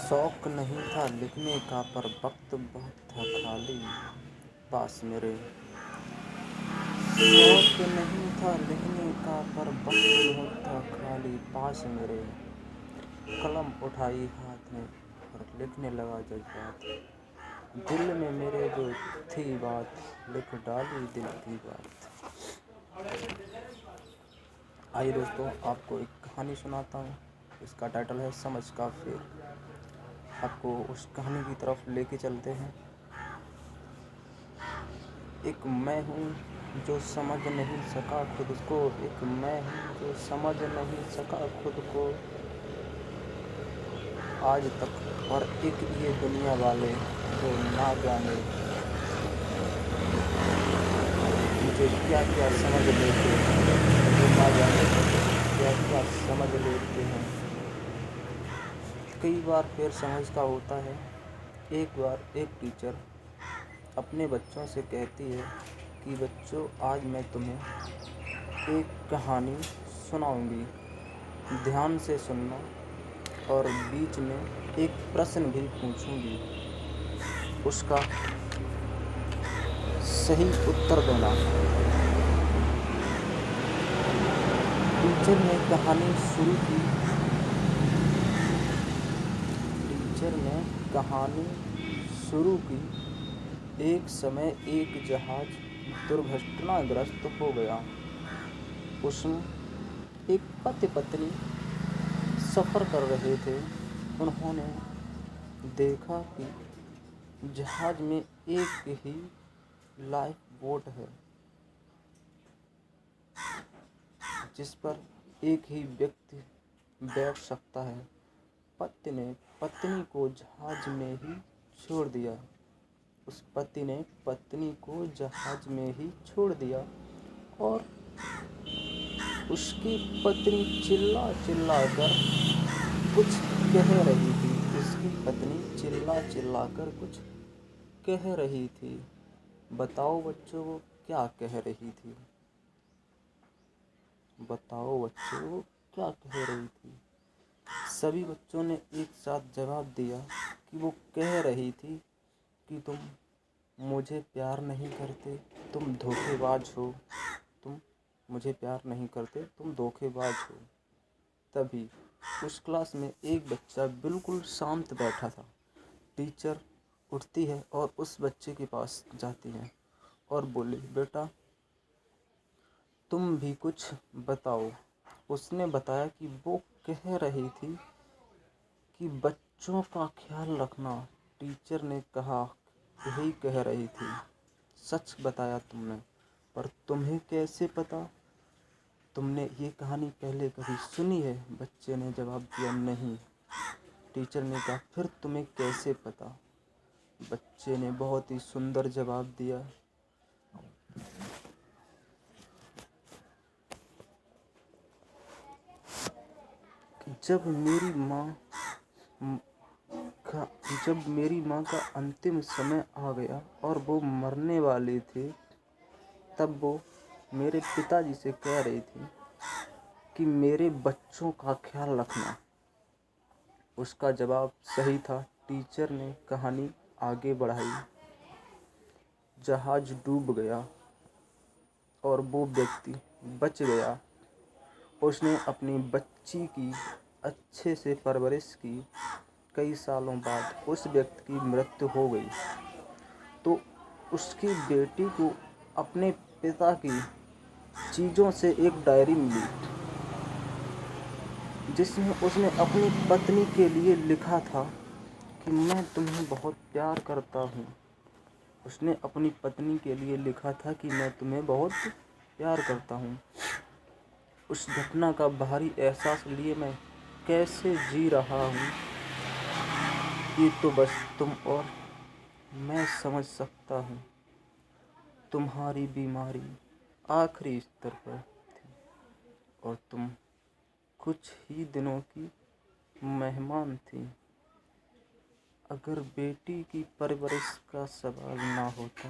शौक नहीं था लिखने का पर वक्त बहुत था खाली पास मेरे। शौक नहीं था लिखने का पर वक्त बहुत था खाली पास मेरे। कलम उठाई हाथ में और लिखने लगा जज्बात। दिल में मेरे जो थी बात लिख डाली दिल की बात। आइए दोस्तों, आपको एक कहानी सुनाता हूँ। इसका टाइटल है समझ का फेर। आपको उस कहानी की तरफ लेके चलते हैं। एक मैं हूँ जो समझ नहीं सका खुद को। एक मैं हूँ जो समझ नहीं सका खुद को आज तक। और एक ये दुनिया वाले जो ना जाने मुझे क्या क्या समझ लेते हैं। जो ना जाने क्या क्या समझ लेते हैं। कई बार फिर समझ का होता है। एक बार एक टीचर अपने बच्चों से कहती है कि बच्चों, आज मैं तुम्हें एक कहानी सुनाऊंगी, ध्यान से सुनना और बीच में एक प्रश्न भी पूछूंगी, उसका सही उत्तर देना। टीचर ने कहानी शुरू की। टीचर ने कहानी शुरू की। एक समय एक जहाज दुर्घटनाग्रस्त हो गया। उसमें एक पति पत्नी सफ़र कर रहे थे। उन्होंने देखा कि जहाज में एक ही लाइफ बोट है जिस पर एक ही व्यक्ति बैठ सकता है। पति ने पत्नी को जहाज में ही छोड़ दिया। उस पति ने पत्नी को जहाज में ही छोड़ दिया और उसकी पत्नी चिल्ला चिल्ला कर कुछ कह रही थी। उसकी पत्नी चिल्ला चिल्ला कर कुछ कह रही थी। बताओ बच्चों, वो क्या कह रही थी? बताओ बच्चों, वो क्या कह रही थी? सभी बच्चों ने एक साथ जवाब दिया कि वो कह रही थी कि तुम मुझे प्यार नहीं करते, तुम धोखेबाज हो। तुम मुझे प्यार नहीं करते, तुम धोखेबाज हो। तभी उस क्लास में एक बच्चा बिल्कुल शांत बैठा था। टीचर उठती है और उस बच्चे के पास जाती है और बोली, बेटा तुम भी कुछ बताओ। उसने बताया कि वो कह रही थी कि बच्चों का ख्याल रखना। टीचर ने कहा, यही कह रही थी। सच बताया तुमने, पर तुम्हें कैसे पता? तुमने ये कहानी पहले कभी सुनी है? बच्चे ने जवाब दिया, नहीं। टीचर ने कहा, फिर तुम्हें कैसे पता? बच्चे ने बहुत ही सुंदर जवाब दिया, जब मेरी माँ का अंतिम समय आ गया और वो मरने वाली थी, तब वो मेरे पिताजी से कह रही थी कि मेरे बच्चों का ख्याल रखना। उसका जवाब सही था। टीचर ने कहानी आगे बढ़ाई। जहाज डूब गया और वो व्यक्ति बच गया। उसने अपनी बच्ची की अच्छे से परवरिश की। कई सालों बाद उस व्यक्ति की मृत्यु हो गई तो उसकी बेटी को अपने पिता की चीज़ों से एक डायरी मिली जिसमें उसने अपनी पत्नी के लिए लिखा था कि मैं तुम्हें बहुत प्यार करता हूँ। उसने अपनी पत्नी के लिए लिखा था कि मैं तुम्हें बहुत प्यार करता हूँ। उस घटना का भारी एहसास लिए मैं कैसे जी रहा हूँ, ये तो बस तुम और मैं समझ सकता हूँ। तुम्हारी बीमारी आखिरी स्तर पर थी और तुम कुछ ही दिनों की मेहमान थी। अगर बेटी की परवरिश का सवाल ना होता,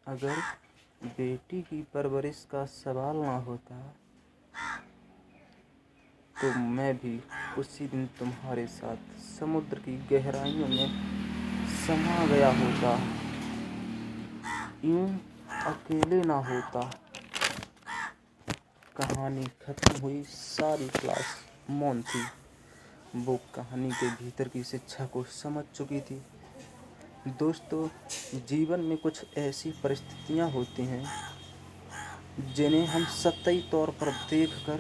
अगर बेटी की परवरिश का सवाल ना होता तो मैं भी उसी दिन तुम्हारे साथ समुद्र की गहराइयों में समा गया होता, यूं अकेले ना होता। कहानी खत्म हुई, सारी क्लास मौन थी। वो कहानी के भीतर की शिक्षा को समझ चुकी थी। दोस्तों, जीवन में कुछ ऐसी परिस्थितियां होती हैं जिन्हें हम सतही तौर पर देखकर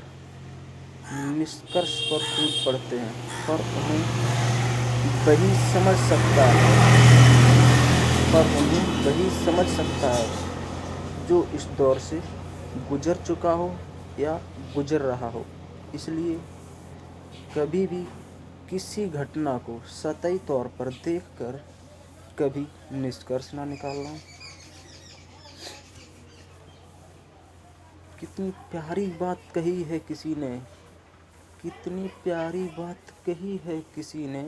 निष्कर्ष पर कूद पड़ते हैं, पर उन्हें वही समझ सकता है जो इस दौर से गुजर चुका हो या गुजर रहा हो। इसलिए कभी भी किसी घटना को सतही तौर पर देखकर कभी निष्कर्ष ना निकालना। कितनी प्यारी बात कही है किसी ने, कितनी प्यारी बात कही है किसी ने।